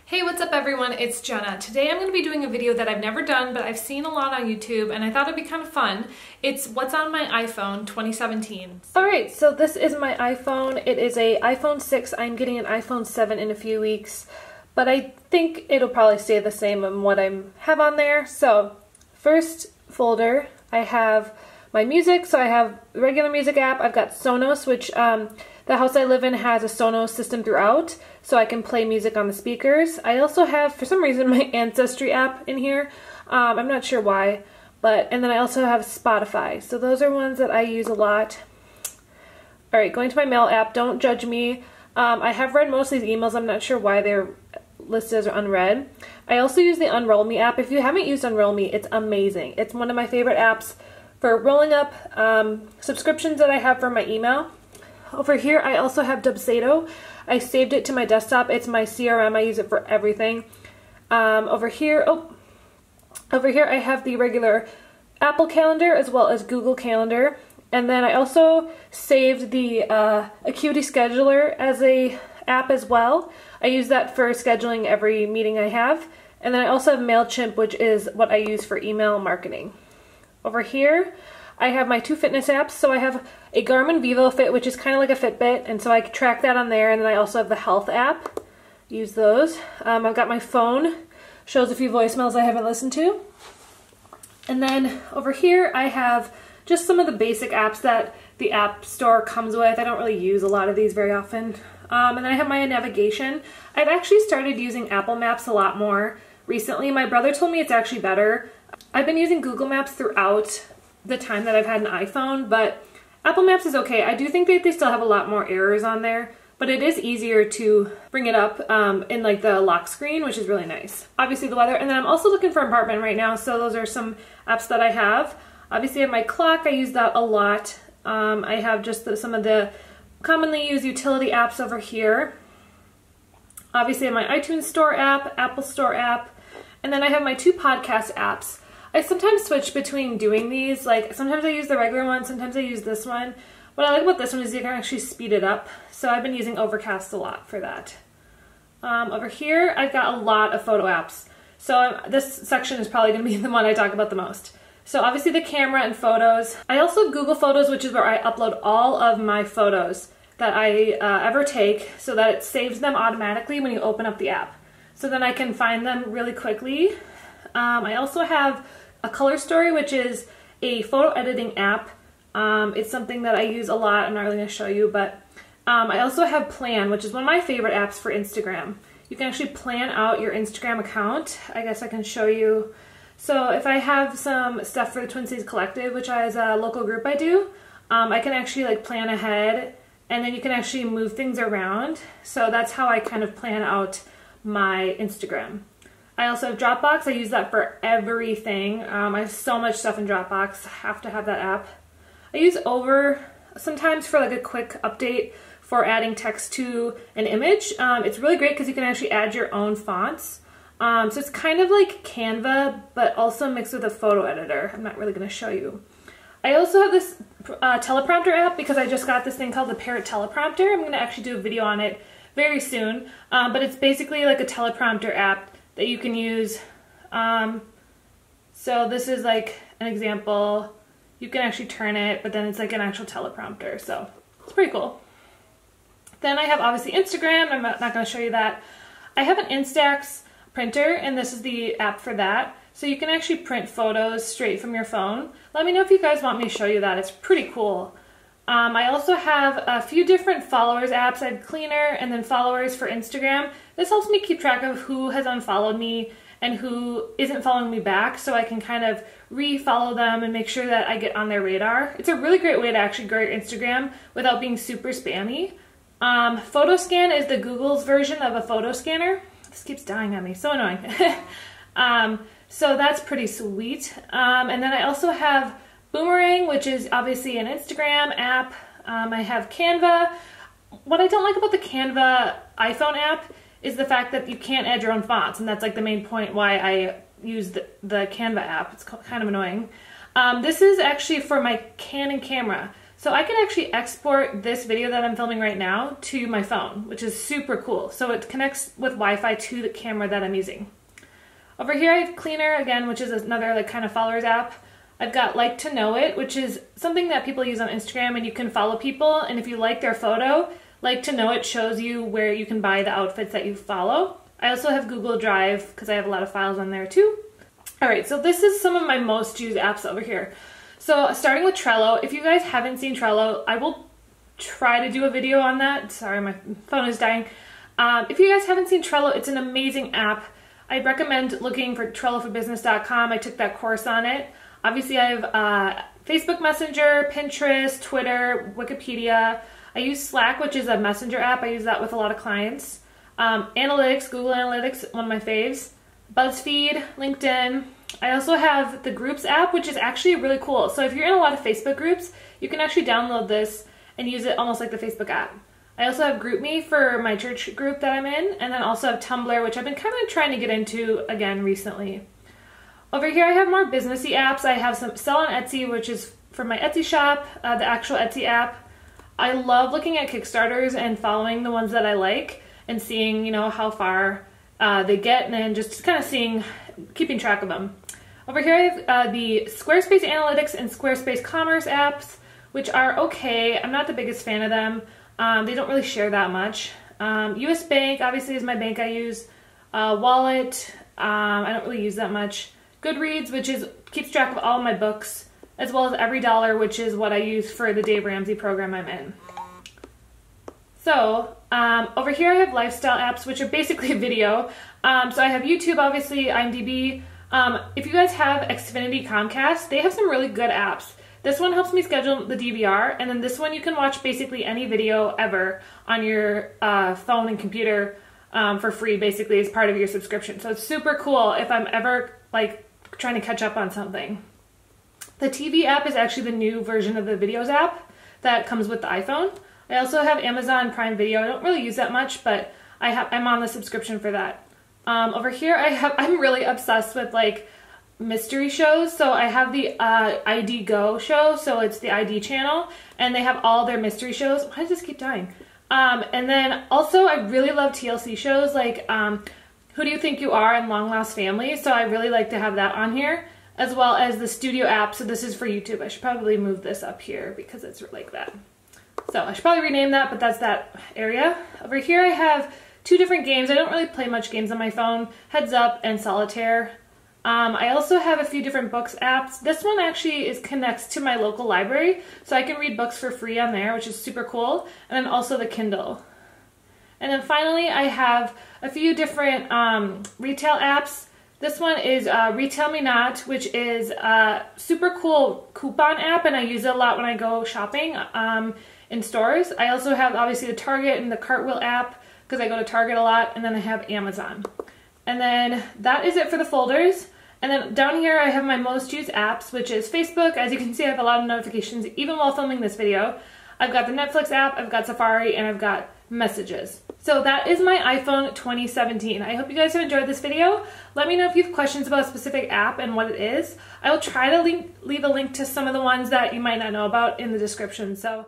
Hey, what's up everyone? It's Jenna. Today I'm going to be doing a video that I've never done, but I've seen a lot on YouTube and I thought it'd be kind of fun. It's what's on my iPhone 2017. Alright, so this is my iPhone. It is a iPhone 6. I'm getting an iPhone 7 in a few weeks, but I think it'll probably stay the same on what I have on there. So, first folder, I have my music. So I have the regular music app. I've got Sonos, which the house I live in has a Sonos system throughout, so I can play music on the speakers. I also have, for some reason, my Ancestry app in here. I'm not sure why, and then I also have Spotify. So those are ones that I use a lot. All right, going to my mail app. Don't judge me. I have read most of these emails. I'm not sure why they're listed as unread. I also use the Unroll Me app. If you haven't used Unroll Me, it's amazing. It's one of my favorite apps for rolling up subscriptions that I have for my email. Over here, I also have Dubsado. I saved it to my desktop. It's my CRM. I use it for everything. Over here I have the regular Apple Calendar as well as Google Calendar. And then I also saved the Acuity Scheduler as a app as well. I use that for scheduling every meeting I have. And then I also have MailChimp, which is what I use for email marketing. Over here, I have my two fitness apps. So I have a Garmin VivoFit, which is kind of like a Fitbit, and so I can track that on there. And then I also have the Health app. Use those. I've got my phone. Shows a few voicemails I haven't listened to. And then over here, I have just some of the basic apps that the App Store comes with. I don't really use a lot of these very often. And then I have my navigation. I've actually started using Apple Maps a lot more recently. My brother told me it's actually better. I've been using Google Maps throughout the time that I've had an iPhone, but Apple Maps is okay. I do think that they still have a lot more errors on there, but it is easier to bring it up in like the lock screen, which is really nice. Obviously the weather, and then I'm also looking for an apartment right now, so those are some apps that I have. Obviously I have my clock. I use that a lot. I have just some of the commonly used utility apps over here. Obviously I have my iTunes Store app, Apple Store app, and then I have my two podcast apps. I sometimes switch between doing these, like sometimes I use the regular one, sometimes I use this one. What I like about this one is you can actually speed it up, so I've been using Overcast a lot for that. Over here, I've got a lot of photo apps, so this section is probably going to be the one I talk about the most. So obviously the camera and photos. I also have Google Photos, which is where I upload all of my photos that I ever take, so that it saves them automatically when you open up the app. So then I can find them really quickly. I also have a Color Story, which is a photo editing app. It's something that I use a lot. I'm not really going to show you, but I also have Plan, which is one of my favorite apps for Instagram. You can actually plan out your Instagram account. I guess I can show you. So if I have some stuff for the Twin Cities Collective, which is a local group I do, I can actually like plan ahead, and then you can actually move things around. So that's how I kind of plan out my Instagram. I also have Dropbox. I use that for everything. I have so much stuff in Dropbox. I have to have that app. I use Over sometimes for like a quick update for adding text to an image. It's really great because you can actually add your own fonts. So it's kind of like Canva, but also mixed with a photo editor. I'm not really going to show you. I also have this teleprompter app because I just got this thing called the Parrot Teleprompter. I'm going to actually do a video on it very soon. But it's basically like a teleprompter app that you can use. So this is like an example. You can actually turn it, but then it's like an actual teleprompter. So it's pretty cool. Then I have obviously Instagram. I'm not going to show you that. I have an Instax printer, and this is the app for that. So you can actually print photos straight from your phone. Let me know if you guys want me to show you that. It's pretty cool. I also have a few different followers apps. I have Cleaner and then followers for Instagram. This helps me keep track of who has unfollowed me and who isn't following me back, so I can kind of re-follow them and make sure that I get on their radar. It's a really great way to actually grow your Instagram without being super spammy. Photoscan is the Google's version of a photo scanner. This keeps dying on me, so annoying. So that's pretty sweet. And then I also have Boomerang, which is obviously an Instagram app. I have Canva. What I don't like about the Canva iPhone app is the fact that you can't add your own fonts, and that's like the main point why I use the Canva app. It's kind of annoying. This is actually for my Canon camera. So I can actually export this video that I'm filming right now to my phone, which is super cool. So it connects with Wi-Fi to the camera that I'm using. Over here I have Cleaner again, which is another like kind of followers app. I've got Like to Know It, which is something that people use on Instagram, and you can follow people, and if you like their photo, Like to Know It shows you where you can buy the outfits that you follow. I also have Google Drive because I have a lot of files on there too. Alright, so this is some of my most used apps over here. So starting with Trello, if you guys haven't seen Trello, I will try to do a video on that. Sorry, my phone is dying. If you guys haven't seen Trello, it's an amazing app. I recommend looking for TrelloForBusiness.com. I took that course on it. Obviously, I have Facebook Messenger, Pinterest, Twitter, Wikipedia. I use Slack, which is a messenger app. I use that with a lot of clients. Analytics, Google Analytics, one of my faves. BuzzFeed, LinkedIn. I also have the Groups app, which is actually really cool. So if you're in a lot of Facebook groups, you can actually download this and use it almost like the Facebook app. I also have GroupMe for my church group that I'm in, and then also have Tumblr, which I've been kind of trying to get into again recently. Over here I have more businessy apps. I have some Sell on Etsy, which is for my Etsy shop, the actual Etsy app. I love looking at Kickstarters and following the ones that I like and seeing, you know, how far they get, and then just kind of keeping track of them. Over here I have the Squarespace Analytics and Squarespace Commerce apps, which are okay. I'm not the biggest fan of them. They don't really share that much. US Bank obviously is my bank I use. Wallet, I don't really use that much. Goodreads, which keeps track of all my books, as well as EveryDollar, which is what I use for the Dave Ramsey program I'm in. So over here I have lifestyle apps, which are basically video. So I have YouTube, obviously, IMDb. If you guys have Xfinity Comcast, they have some really good apps. This one helps me schedule the DVR, and then this one you can watch basically any video ever on your phone and computer for free, basically, as part of your subscription. So it's super cool if I'm ever like trying to catch up on something. The TV app is actually the new version of the Videos app that comes with the iPhone. I also have Amazon Prime Video. I don't really use that much, but I'm on the subscription for that. Over here I'm really obsessed with like mystery shows. So I have the ID Go show, so it's the ID channel, and they have all their mystery shows. Why does this keep dying? And then also I really love TLC shows like Who Do You Think You Are and Long Lost Family, so I really like to have that on here, as well as the Studio app. So this is for YouTube. I should probably move this up here because it's like that. So I should probably rename that, but that's that area. Over here I have two different games. I don't really play much games on my phone, Heads Up and Solitaire. I also have a few different books apps. This one actually connects to my local library, so I can read books for free on there, which is super cool. And then also the Kindle. And then finally I have a few different retail apps. This one is Retail Me Not, which is a super cool coupon app, and I use it a lot when I go shopping in stores. I also have obviously the Target and the Cartwheel app because I go to Target a lot, and then I have Amazon. And then that is it for the folders. And then down here I have my most used apps, which is Facebook. As you can see, I have a lot of notifications even while filming this video. I've got the Netflix app, I've got Safari, and I've got Messages. So that is my iPhone 2017. I hope you guys have enjoyed this video. Let me know if you have questions about a specific app and what it is. I will try to leave a link to some of the ones that you might not know about in the description. So